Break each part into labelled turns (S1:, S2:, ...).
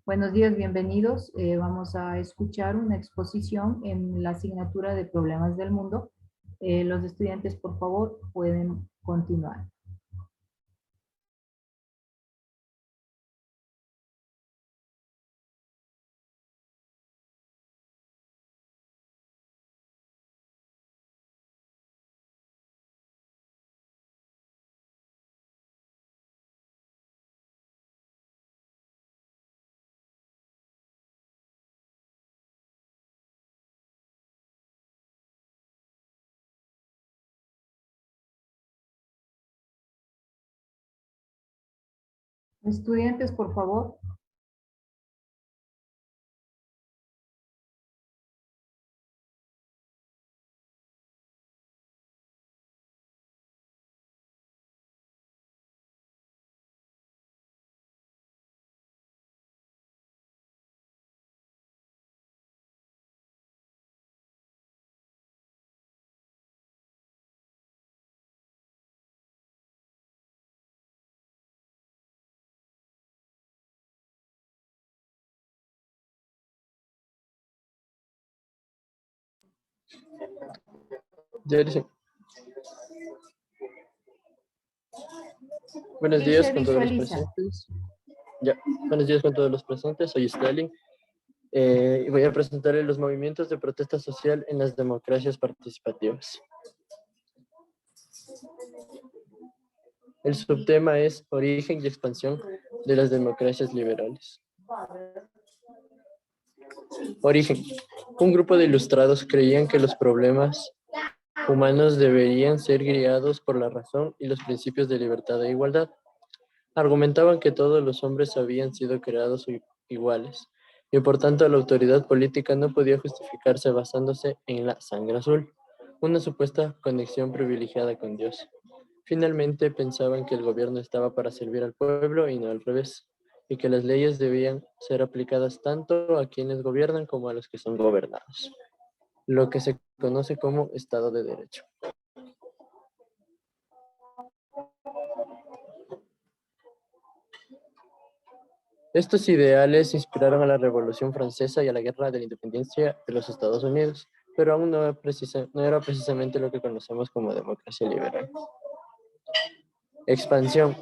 S1: Buenos días, bienvenidos. Vamos a escuchar una exposición en la asignatura de Problemas del Mundo. Los estudiantes, por favor, pueden continuar. Estudiantes, por favor.
S2: Jerry. Buenos
S1: Y
S2: días
S1: se
S2: con todos los
S1: visualiza.
S2: presentes. Buenos días con todos los presentes. Soy Stalin y voy a presentarles los movimientos de protesta social en las democracias participativas. El subtema es origen y expansión de las democracias liberales. Origen. Un grupo de ilustrados creían que los problemas humanos deberían ser guiados por la razón y los principios de libertad e igualdad. Argumentaban que todos los hombres habían sido creados iguales y por tanto la autoridad política no podía justificarse basándose en la sangre azul, una supuesta conexión privilegiada con Dios. Finalmente pensaban que el gobierno estaba para servir al pueblo y no al revés, y que las leyes debían ser aplicadas tanto a quienes gobiernan como a los que son gobernados, lo que se conoce como Estado de Derecho. Estos ideales inspiraron a la Revolución Francesa y a la Guerra de la Independencia de los Estados Unidos, pero aún no era precisamente lo que conocemos como democracia liberal. Expansión.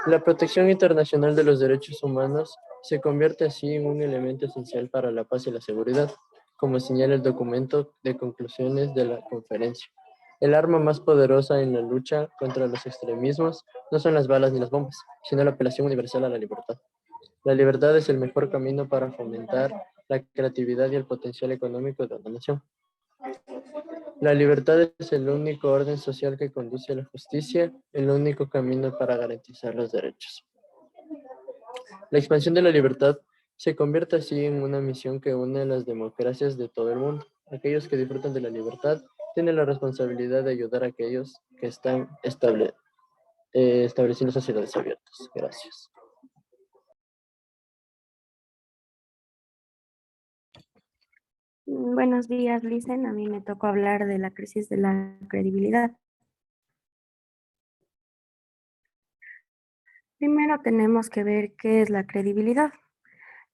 S2: La protección internacional de los derechos humanos se convierte así en un elemento esencial para la paz y la seguridad, como señala el documento de conclusiones de la conferencia. El arma más poderosa en la lucha contra los extremismos no son las balas ni las bombas, sino la apelación universal a la libertad. La libertad es el mejor camino para fomentar la creatividad y el potencial económico de una nación. La libertad es el único orden social que conduce a la justicia, el único camino para garantizar los derechos. La expansión de la libertad se convierte así en una misión que une a las democracias de todo el mundo. Aquellos que disfrutan de la libertad tienen la responsabilidad de ayudar a aquellos que están estableciendo sociedades abiertas. Gracias.
S3: Buenos días, Licen. A mí me tocó hablar de la crisis de la credibilidad. Primero tenemos que ver qué es la credibilidad.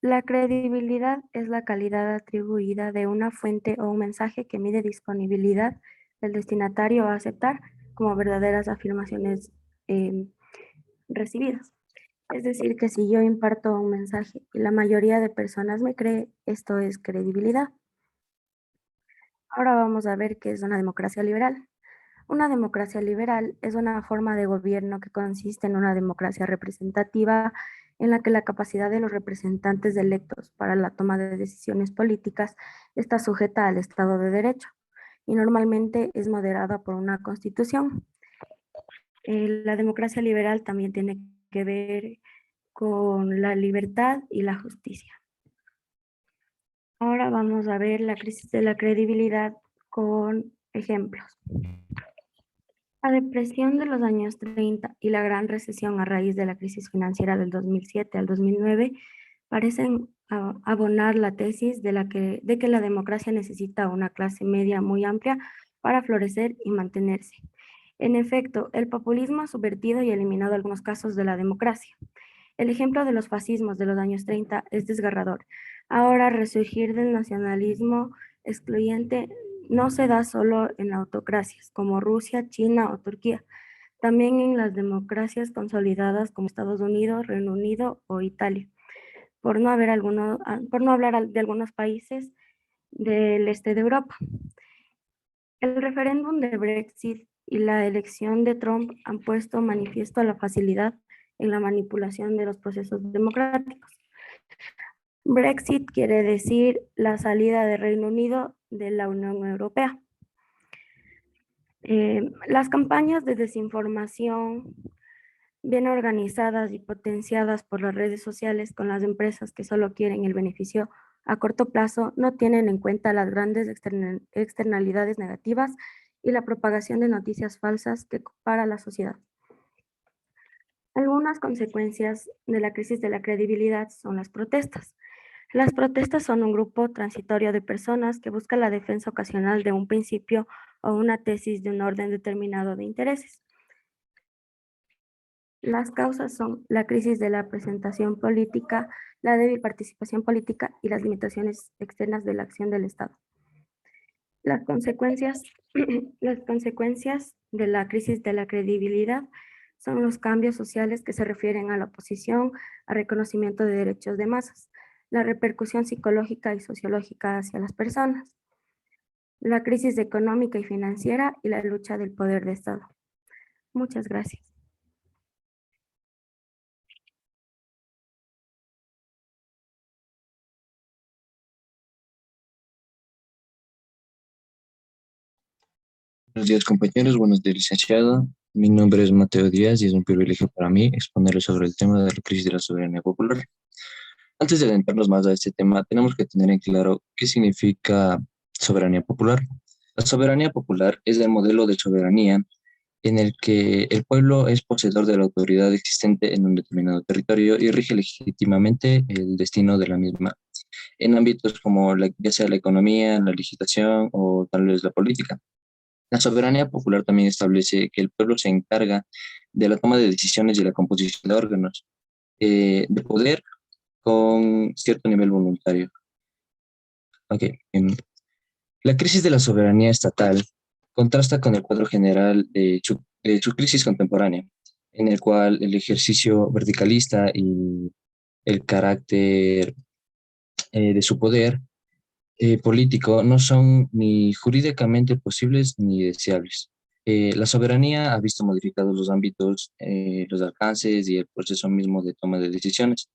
S3: La credibilidad es la calidad atribuida de una fuente o un mensaje que mide disponibilidad del destinatario a aceptar como verdaderas afirmaciones recibidas. Es decir, que si yo imparto un mensaje y la mayoría de personas me cree, esto es credibilidad. Ahora vamos a ver qué es una democracia liberal. Una democracia liberal es una forma de gobierno que consiste en una democracia representativa en la que la capacidad de los representantes electos para la toma de decisiones políticas está sujeta al Estado de Derecho y normalmente es moderada por una constitución. La democracia liberal también tiene que ver con la libertad y la justicia. Ahora vamos a ver la crisis de la credibilidad con ejemplos. La depresión de los años 30 y la gran recesión a raíz de la crisis financiera del 2007 al 2009 parecen abonar la tesis de que la democracia necesita una clase media muy amplia para florecer y mantenerse. En efecto, el populismo ha subvertido y eliminado algunos casos de la democracia. El ejemplo de los fascismos de los años 30 es desgarrador. Ahora, resurgir del nacionalismo excluyente no se da solo en autocracias como Rusia, China o Turquía, también en las democracias consolidadas como Estados Unidos, Reino Unido o Italia, por no hablar de algunos países del este de Europa. El referéndum de Brexit y la elección de Trump han puesto manifiesto la facilidad en la manipulación de los procesos democráticos. Brexit quiere decir la salida del Reino Unido de la Unión Europea. Las campañas de desinformación bien organizadas y potenciadas por las redes sociales con las empresas que solo quieren el beneficio a corto plazo no tienen en cuenta las grandes externalidades negativas y la propagación de noticias falsas para la sociedad. Algunas consecuencias de la crisis de la credibilidad son las protestas. Las protestas son un grupo transitorio de personas que busca la defensa ocasional de un principio o una tesis de un orden determinado de intereses. Las causas son la crisis de la presentación política, la débil participación política y las limitaciones externas de la acción del Estado. Las consecuencias, las consecuencias de la crisis de la credibilidad son los cambios sociales que se refieren a la oposición, a reconocimiento de derechos de masas, la repercusión psicológica y sociológica hacia las personas, la crisis económica y financiera y la lucha del poder de Estado. Muchas gracias.
S4: Buenos días, compañeros. Buenos días, licenciado. Mi nombre es Mateo Díaz y es un privilegio para mí exponerles sobre el tema de la crisis de la soberanía popular. Antes de adentrarnos más a este tema, tenemos que tener en claro qué significa soberanía popular. La soberanía popular es el modelo de soberanía en el que el pueblo es poseedor de la autoridad existente en un determinado territorio y rige legítimamente el destino de la misma, en ámbitos como ya sea la economía, la legislación o tal vez la política. La soberanía popular también establece que el pueblo se encarga de la toma de decisiones y la composición de órganos de poder con cierto nivel voluntario. Okay. La crisis de la soberanía estatal contrasta con el cuadro general de su crisis contemporánea, en el cual el ejercicio verticalista y el carácter de su poder político no son ni jurídicamente posibles ni deseables. La soberanía ha visto modificados los ámbitos, los alcances y el proceso mismo de toma de decisiones.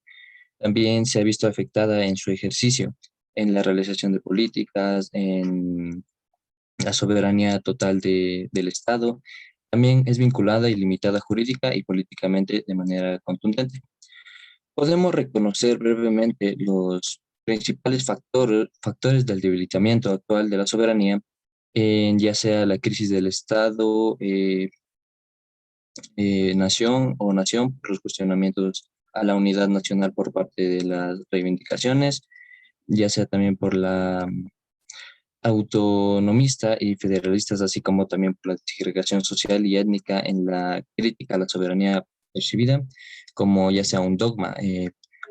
S4: También se ha visto afectada en su ejercicio, en la realización de políticas, en la soberanía total del Estado. También es vinculada y limitada jurídica y políticamente de manera contundente. Podemos reconocer brevemente los principales factores del debilitamiento actual de la soberanía, ya sea la crisis del Estado, nación o nación, por los cuestionamientos a la unidad nacional por parte de las reivindicaciones, ya sea también por la autonomista y federalistas, así como también por la segregación social y étnica en la crítica a la soberanía percibida como ya sea un dogma,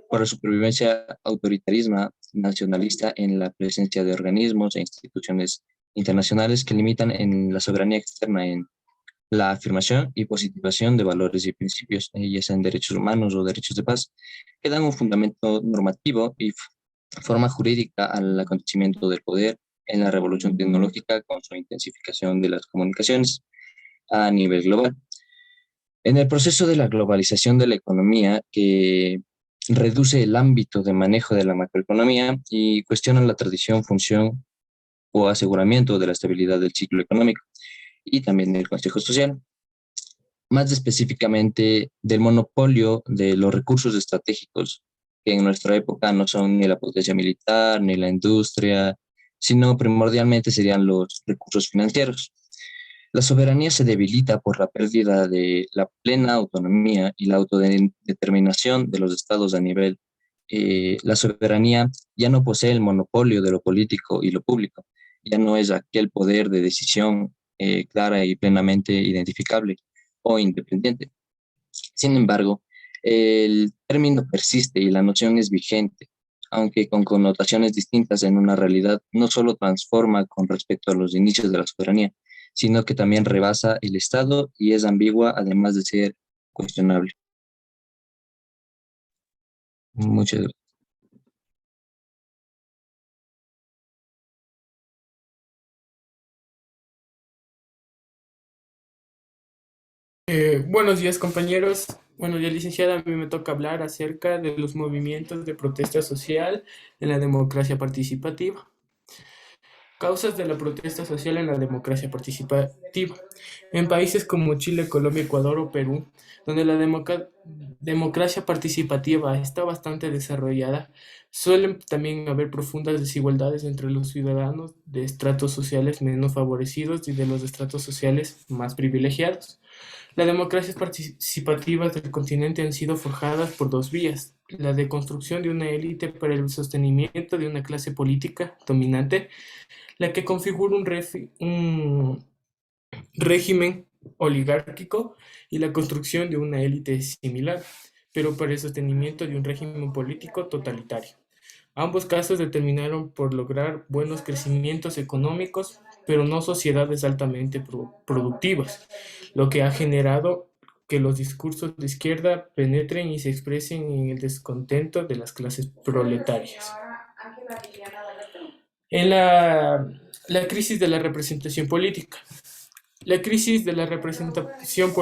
S4: por la supervivencia autoritarismo nacionalista en la presencia de organismos e instituciones internacionales que limitan en la soberanía externa en la afirmación y positivación de valores y principios, ya sean derechos humanos o derechos de paz, que dan un fundamento normativo y forma jurídica al acontecimiento del poder en la revolución tecnológica con su intensificación de las comunicaciones a nivel global. En el proceso de la globalización de la economía, que reduce el ámbito de manejo de la macroeconomía y cuestiona la tradición, función o aseguramiento de la estabilidad del ciclo económico y también del Consejo Social, más específicamente del monopolio de los recursos estratégicos, que en nuestra época no son ni la potencia militar, ni la industria, sino primordialmente serían los recursos financieros. La soberanía se debilita por la pérdida de la plena autonomía y la autodeterminación de los estados a nivel. La soberanía ya no posee el monopolio de lo político y lo público, ya no es aquel poder de decisión clara y plenamente identificable o independiente. Sin embargo, El término persiste y la noción es vigente, aunque con connotaciones distintas en una realidad, no solo transforma con respecto a los inicios de la soberanía, sino que también rebasa el Estado y es ambigua, además de ser cuestionable. Muchas gracias.
S5: Buenos días, compañeros. Buenos días, licenciada. A mí me toca hablar acerca de los movimientos de protesta social en la democracia participativa. Causas de la protesta social en la democracia participativa. En países como Chile, Colombia, Ecuador o Perú, donde la democracia participativa está bastante desarrollada, suelen también haber profundas desigualdades entre los ciudadanos de estratos sociales menos favorecidos y de los estratos sociales más privilegiados. Las democracias participativas del continente han sido forjadas por dos vías: la de construcción de una élite para el sostenimiento de una clase política dominante, la que configura un régimen oligárquico, y la construcción de una élite similar, pero para el sostenimiento de un régimen político totalitario. Ambos casos determinaron por lograr buenos crecimientos económicos, pero no sociedades altamente productivas, lo que ha generado que los discursos de izquierda penetren y se expresen en el descontento de las clases proletarias. En la crisis de la representación política. La crisis de la representación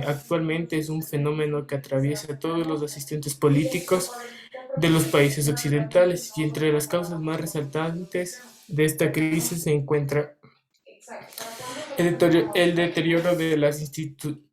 S5: actualmente es un fenómeno que atraviesa a todos los asistentes políticos de los países occidentales, y entre las causas más resaltantes de esta crisis se encuentra el deterioro de la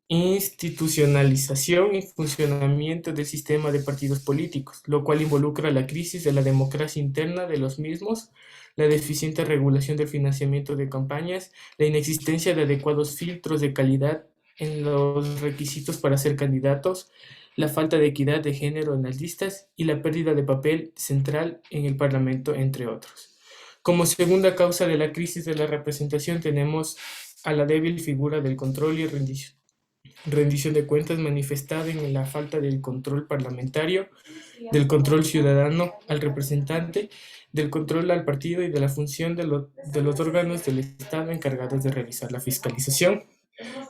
S5: institucionalización y funcionamiento del sistema de partidos políticos, lo cual involucra la crisis de la democracia interna de los mismos, la deficiente regulación del financiamiento de campañas, la inexistencia de adecuados filtros de calidad en los requisitos para ser candidatos, la falta de equidad de género en las listas y la pérdida de papel central en el Parlamento, entre otros. Como segunda causa de la crisis de la representación tenemos a la débil figura del control y rendición de cuentas manifestada en la falta del control parlamentario, del control ciudadano al representante, del control al partido y de la función de los órganos del Estado encargados de realizar la fiscalización.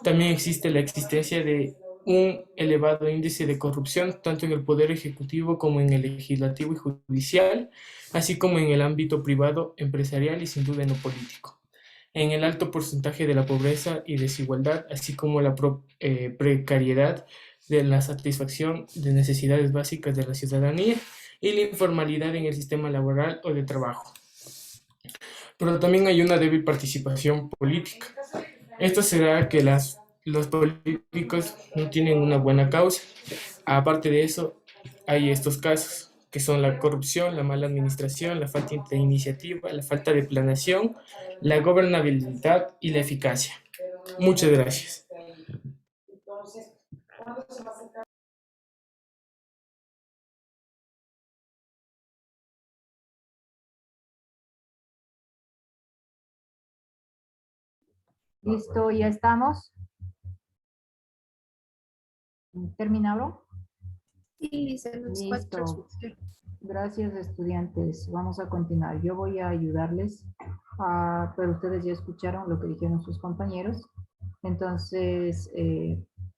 S5: También existe la existencia de un elevado índice de corrupción, tanto en el Poder Ejecutivo como en el Legislativo y Judicial, así como en el ámbito privado, empresarial y sin duda en lo político. En el alto porcentaje de la pobreza y desigualdad, así como la precariedad de la satisfacción de necesidades básicas de la ciudadanía y la informalidad en el sistema laboral o de trabajo. Pero también hay una débil participación política. Esto será que los políticos no tienen una buena causa. Aparte de eso, hay estos casos, que son la corrupción, la mala administración, la falta de iniciativa, la falta de planeación, la gobernabilidad y la eficacia. Muchas gracias.
S1: Listo, ya estamos. ¿Terminaron?
S6: Sí, se nos
S1: Listo. Gracias, estudiantes. Vamos a continuar. Yo voy a ayudarles, pero ustedes ya escucharon lo que dijeron sus compañeros. Entonces,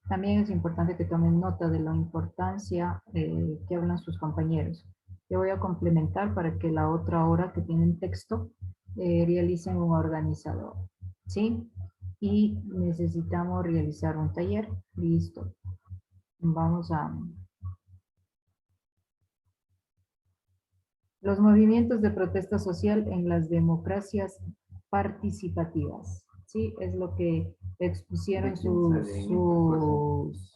S1: también es importante que tomen nota de la importancia que hablan sus compañeros. Yo voy a complementar para que la otra hora que tienen texto realicen un organizador. ¿Sí? Y necesitamos realizar un taller. Listo. Vamos a... Los movimientos de protesta social en las democracias participativas. Sí, es lo que expusieron sus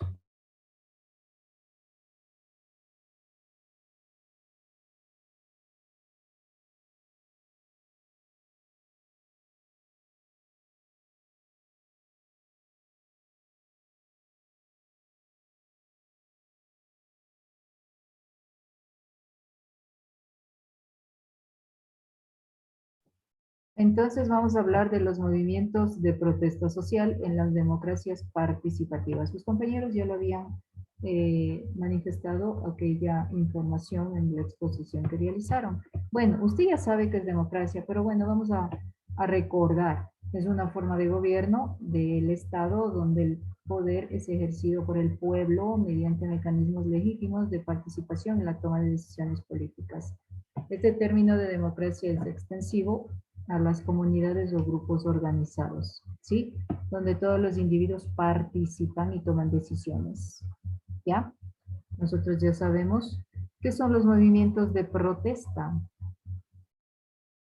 S1: Entonces vamos a hablar de los movimientos de protesta social en las democracias participativas. Sus compañeros ya lo habían manifestado aquella información en la exposición que realizaron. Bueno, usted ya sabe que es democracia, pero bueno, vamos a recordar. Es una forma de gobierno del Estado donde el poder es ejercido por el pueblo mediante mecanismos legítimos de participación en la toma de decisiones políticas. Este término de democracia es extensivo a las comunidades o grupos organizados, ¿sí? Donde todos los individuos participan y toman decisiones, ¿ya? Nosotros ya sabemos qué son los movimientos de protesta.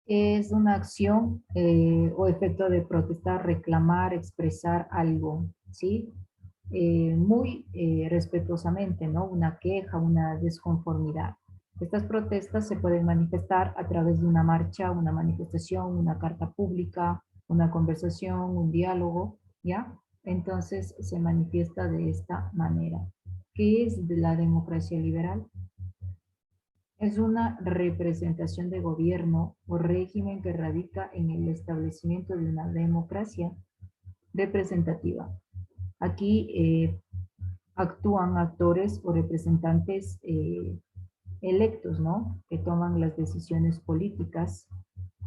S1: Es una acción o efecto de protestar, reclamar, expresar algo, ¿sí? Muy respetuosamente, ¿no? Una queja, una desconformidad. Estas protestas se pueden manifestar a través de una marcha, una manifestación, una carta pública, una conversación, un diálogo, ¿ya? Entonces se manifiesta de esta manera. ¿Qué es de la democracia liberal? Es una representación de gobierno o régimen que radica en el establecimiento de una democracia representativa. Aquí actúan actores o representantes electos, ¿no? Que toman las decisiones políticas,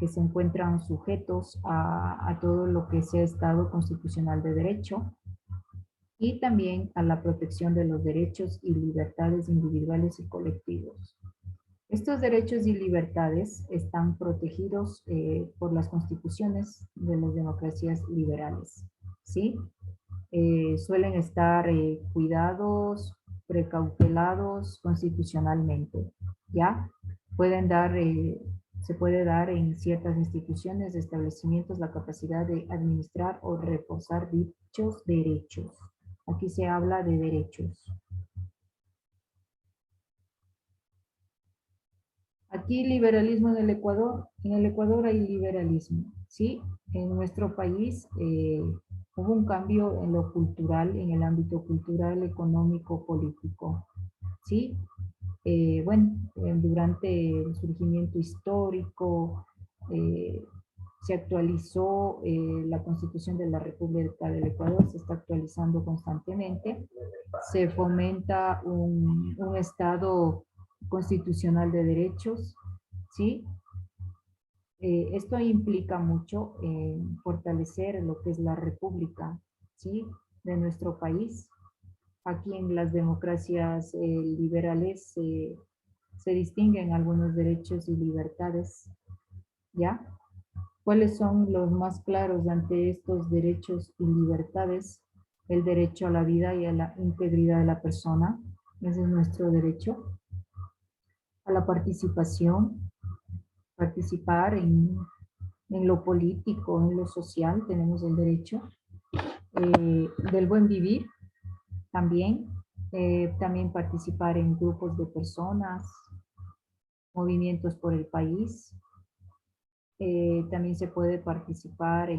S1: que se encuentran sujetos a todo lo que sea Estado constitucional de derecho y también a la protección de los derechos y libertades individuales y colectivos. Estos derechos y libertades están protegidos por las constituciones de las democracias liberales, ¿sí? Suelen estar cuidados, precautelados constitucionalmente, ¿ya? Se puede dar en ciertas instituciones, establecimientos, la capacidad de administrar o reforzar dichos derechos. Aquí se habla de derechos. Aquí liberalismo en el Ecuador. En el Ecuador hay liberalismo, ¿sí? En nuestro país hubo un cambio en lo cultural, en el ámbito cultural, económico, político, ¿sí? Durante el surgimiento histórico se actualizó la Constitución de la República del Ecuador, se está actualizando constantemente. Se fomenta un Estado constitucional de derechos, ¿sí? Esto implica mucho en fortalecer lo que es la república, ¿sí? De nuestro país. Aquí en las democracias liberales se distinguen algunos derechos y libertades, ¿ya? ¿Cuáles son los más claros ante estos derechos y libertades? El derecho a la vida y a la integridad de la persona, ese es nuestro derecho. A la participación, participar en lo político, en lo social, tenemos el derecho. Del buen vivir, también. También participar en grupos de personas, movimientos por el país. También se puede participar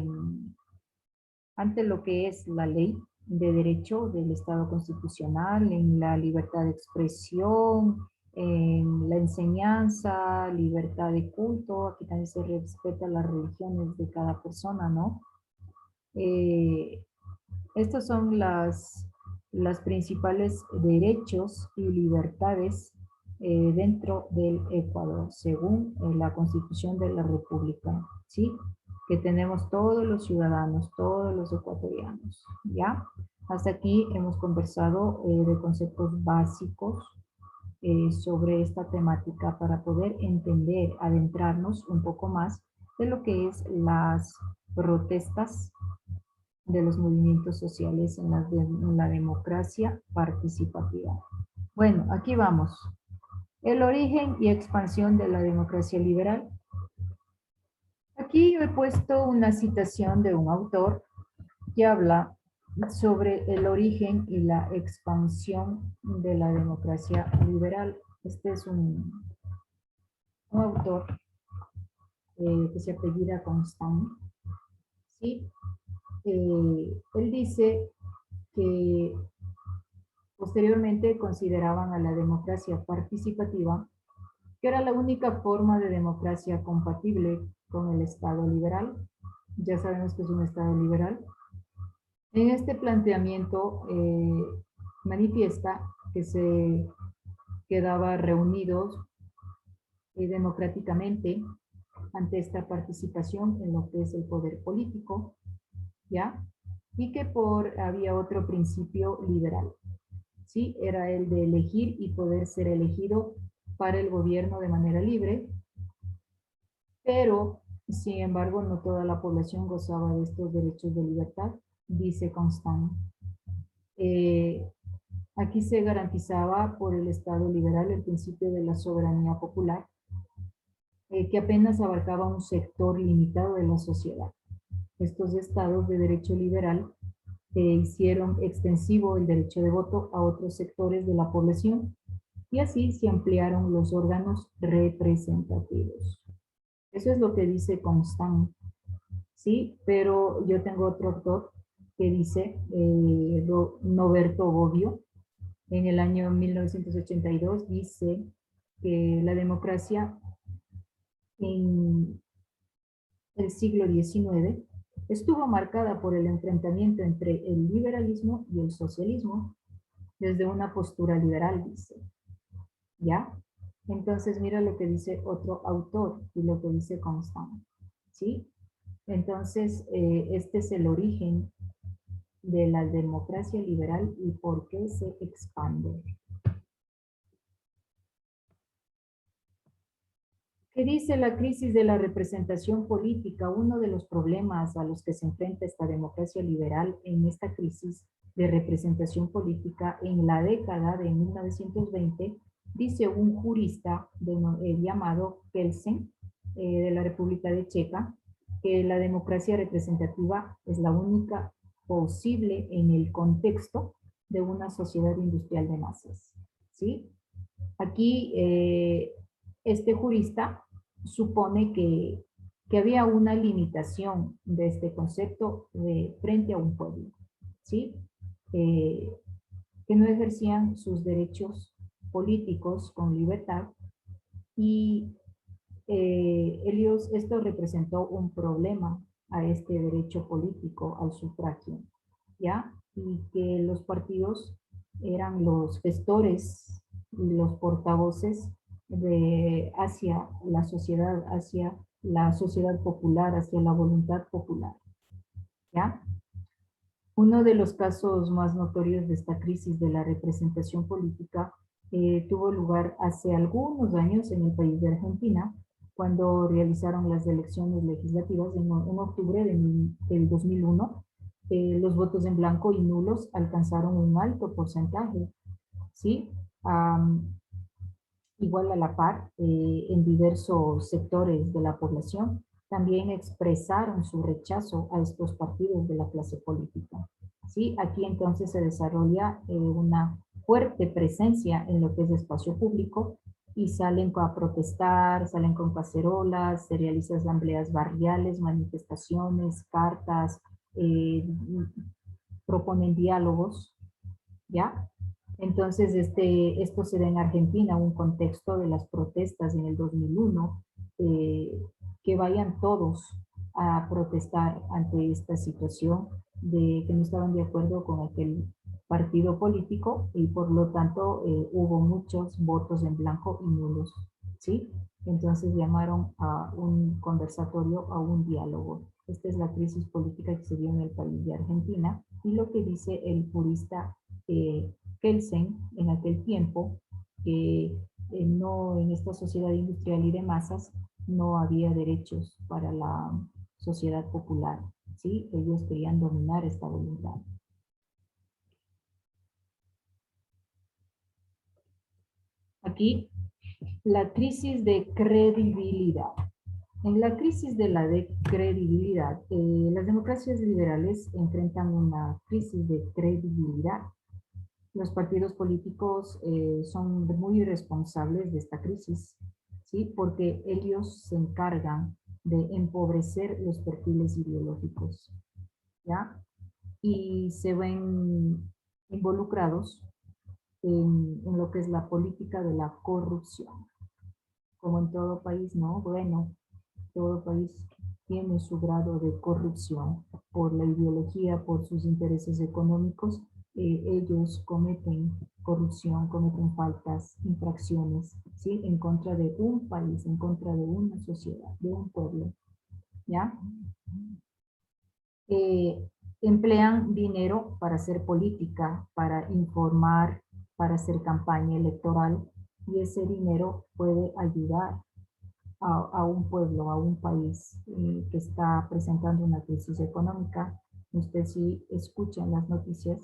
S1: ante lo que es la ley de derecho del Estado constitucional, en la libertad de expresión, en la enseñanza, libertad de culto. Aquí también se respeta las religiones de cada persona, ¿no? Estos son las principales derechos y libertades dentro del Ecuador, según la Constitución de la República, ¿sí? Que tenemos todos los ciudadanos, todos los ecuatorianos, ¿ya? Hasta aquí hemos conversado de conceptos básicos sobre esta temática para poder entender, adentrarnos un poco más de lo que es las protestas de los movimientos sociales en la democracia participativa. Bueno, aquí vamos. El origen y expansión de la democracia liberal. Aquí he puesto una citación de un autor que habla sobre el origen y la expansión de la democracia liberal. Este es un autor que se apellida Constant, ¿sí? Él dice que posteriormente consideraban a la democracia participativa, que era la única forma de democracia compatible con el Estado liberal. Ya sabemos que es un Estado liberal. En este planteamiento manifiesta que se quedaba reunidos democráticamente ante esta participación en lo que es el poder político, ¿ya? Y que había otro principio liberal, ¿sí? Era el de elegir y poder ser elegido para el gobierno de manera libre, pero, sin embargo, no toda la población gozaba de estos derechos de libertad, dice Constant. Aquí se garantizaba por el Estado liberal el principio de la soberanía popular, que apenas abarcaba un sector limitado de la sociedad. Estos estados de derecho liberal hicieron extensivo el derecho de voto a otros sectores de la población y así se ampliaron los órganos representativos. Eso es lo que dice Constant, ¿sí? Pero yo tengo otro autor que dice, Noberto Bobbio, en el año 1982, dice que la democracia en el siglo XIX estuvo marcada por el enfrentamiento entre el liberalismo y el socialismo desde una postura liberal, dice. ¿Ya? Entonces, mira lo que dice otro autor y lo que dice Constant, ¿sí? Entonces, este es el origen de la democracia liberal y por qué se expande. ¿Qué dice la crisis de la representación política? Uno de los problemas a los que se enfrenta esta democracia liberal en esta crisis de representación política en la década de 1920, dice un jurista llamado Kelsen, de la República de Checa, que la democracia representativa es la única posible en el contexto de una sociedad industrial de masas. ¿Sí? Aquí este jurista supone que había una limitación de este concepto frente a un pueblo, ¿sí? Que no ejercían sus derechos políticos con libertad y esto representó un problema a este derecho político, al sufragio, ¿ya? Y que los partidos eran los gestores y los portavoces hacia la sociedad popular, hacia la voluntad popular, ¿ya? Uno de los casos más notorios de esta crisis de la representación política tuvo lugar hace algunos años en el país de Argentina, cuando realizaron las elecciones legislativas en octubre del 2001. Los votos en blanco y nulos alcanzaron un alto porcentaje, ¿sí? Igual a la par, en diversos sectores de la población, también expresaron su rechazo a estos partidos de la clase política. ¿Sí? Aquí entonces se desarrolla una fuerte presencia en lo que es espacio público y salen a protestar, salen con cacerolas, se realizan asambleas barriales, manifestaciones, cartas, proponen diálogos, ¿ya? Entonces, esto se da en Argentina, un contexto de las protestas en el 2001, que vayan todos a protestar ante esta situación de que no estaban de acuerdo con aquel partido político y por lo tanto hubo muchos votos en blanco y nulos, ¿sí? Entonces llamaron a un conversatorio, a un diálogo. Esta es la crisis política que se dio en el país de Argentina y lo que dice el jurista Kelsen en aquel tiempo, que no en esta sociedad industrial y de masas no había derechos para la sociedad popular, ¿sí? Ellos querían dominar esta voluntad. Aquí, la crisis de credibilidad. En la crisis de la credibilidad, las democracias liberales enfrentan una crisis de credibilidad. Los partidos políticos son muy responsables de esta crisis, ¿sí? Porque ellos se encargan de empobrecer los perfiles ideológicos, ¿ya? Y se ven involucrados en lo que es la política de la corrupción. Como en todo país, ¿no? Bueno, todo país tiene su grado de corrupción por la ideología, por sus intereses económicos. Ellos cometen corrupción, cometen faltas, infracciones, ¿sí? En contra de un país, en contra de una sociedad, de un pueblo, ¿ya? Emplean dinero para hacer política, para informar, para hacer campaña electoral, y ese dinero puede ayudar a un pueblo, a un país que está presentando una crisis económica. Usted si escucha las noticias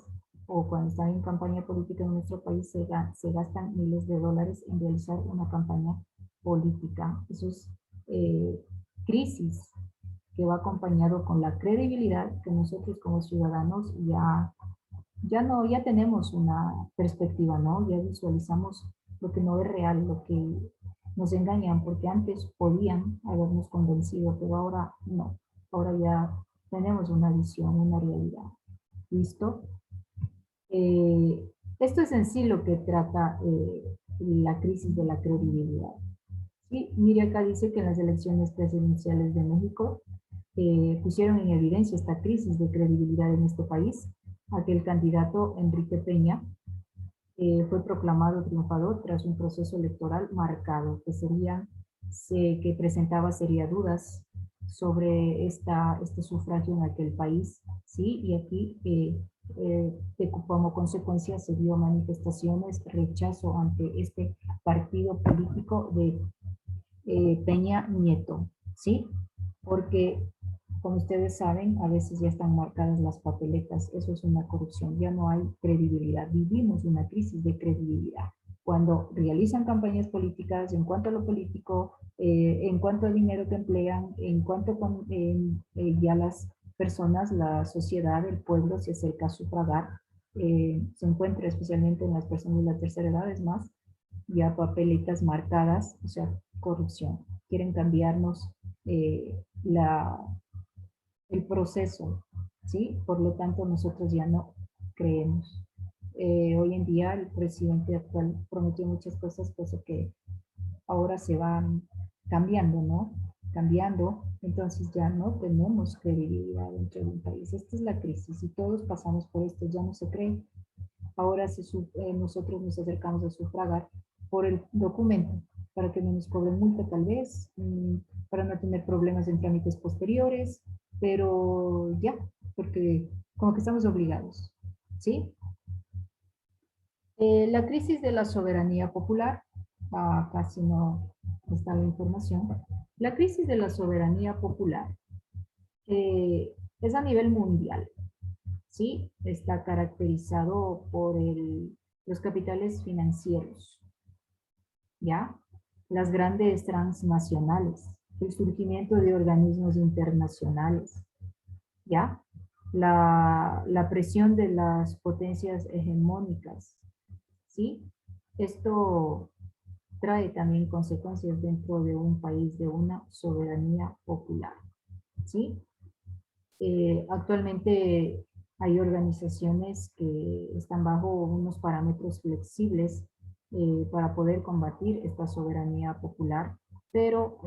S1: o cuando están en campaña política en nuestro país se gastan miles de dólares en realizar una campaña política. Eso es crisis que va acompañado con la credibilidad que nosotros como ciudadanos ya tenemos una perspectiva, ¿no? Ya visualizamos lo que no es real, lo que nos engañan, porque antes podían habernos convencido, pero ahora no. Ahora ya tenemos una visión, una realidad. ¿Listo? Esto es en sí lo que trata la crisis de la credibilidad. Sí, mire, acá dice que en las elecciones presidenciales de México pusieron en evidencia esta crisis de credibilidad en este país, a que el candidato Enrique Peña fue proclamado triunfador tras un proceso electoral marcado, que presentaba serias dudas sobre este sufragio en aquel país, ¿sí? Y aquí, como consecuencia, se dio manifestaciones, rechazo ante este partido político de Peña Nieto, ¿sí? Porque, como ustedes saben, a veces ya están marcadas las papeletas. Eso es una corrupción. Ya no hay credibilidad. Vivimos una crisis de credibilidad. Cuando realizan campañas políticas, en cuanto a lo político, en cuanto al dinero que emplean, en cuanto ya las personas, la sociedad, el pueblo se acerca a sufragar, se encuentra especialmente en las personas de la tercera edad, es más, ya papeletas marcadas, o sea, corrupción. Quieren cambiarnos el proceso, ¿sí? Por lo tanto, nosotros ya no creemos. Hoy en día el presidente actual prometió muchas cosas, cosa que ahora se van cambiando, ¿no? Cambiando, entonces ya no tenemos credibilidad dentro de un país. Esta es la crisis y todos pasamos por esto, ya no se cree. Ahora nosotros nos acercamos a sufragar por el documento, para que no nos cobren multa tal vez, para no tener problemas en trámites posteriores, pero ya, porque como que estamos obligados, ¿sí? La crisis de la soberanía popular, casi no está la información. La crisis de la soberanía popular es a nivel mundial, ¿sí? Está caracterizado por los capitales financieros, ¿ya? Las grandes transnacionales, el surgimiento de organismos internacionales, ¿ya? La presión de las potencias hegemónicas, ¿sí? Esto trae también consecuencias dentro de un país, de una soberanía popular, ¿sí? Actualmente hay organizaciones que están bajo unos parámetros flexibles para poder combatir esta soberanía popular, pero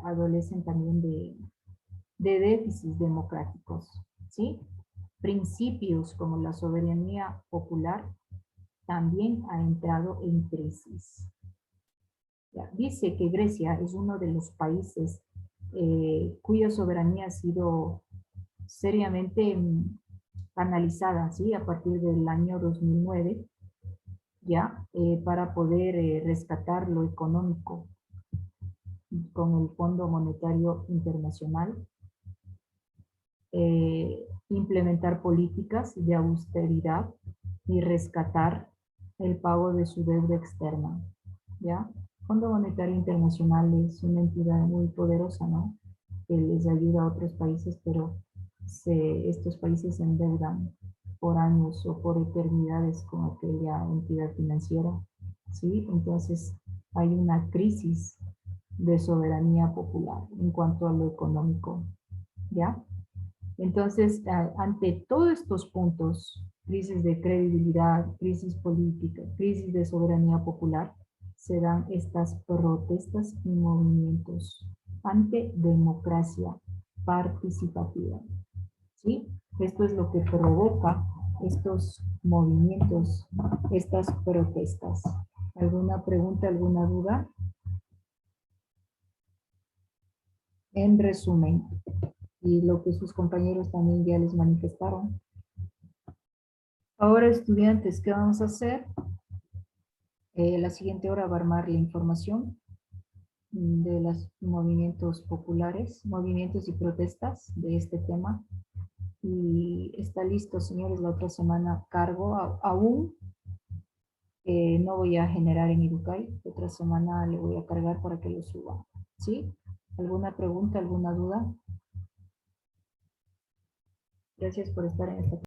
S1: adolecen también de déficits democráticos, ¿sí? Principios como la soberanía popular también ha entrado en crisis. Ya, dice que Grecia es uno de los países cuya soberanía ha sido seriamente analizada, ¿sí? A partir del año 2009, ya, para poder rescatar lo económico con el Fondo Monetario Internacional, implementar políticas de austeridad y rescatar el pago de su deuda externa, ¿ya? Fondo Monetario Internacional es una entidad muy poderosa, ¿no? Que les ayuda a otros países, pero estos países se endeudan por años o por eternidades con aquella entidad financiera, ¿sí? Entonces hay una crisis de soberanía popular en cuanto a lo económico, ¿ya? Entonces, ante todos estos puntos, crisis de credibilidad, crisis política, crisis de soberanía popular, se dan estas protestas y movimientos ante democracia participativa, ¿sí? Esto es lo que provoca estos movimientos, estas protestas. ¿Alguna pregunta, alguna duda? En resumen, y lo que sus compañeros también ya les manifestaron. Ahora, estudiantes, ¿qué vamos a hacer? La siguiente hora va a armar la información de los movimientos populares, movimientos y protestas de este tema. Y está listo, señores, la otra semana cargo aún. No voy a generar en Educay, otra semana le voy a cargar para que lo suba. ¿Sí? ¿Alguna pregunta, alguna duda? Gracias por estar en esta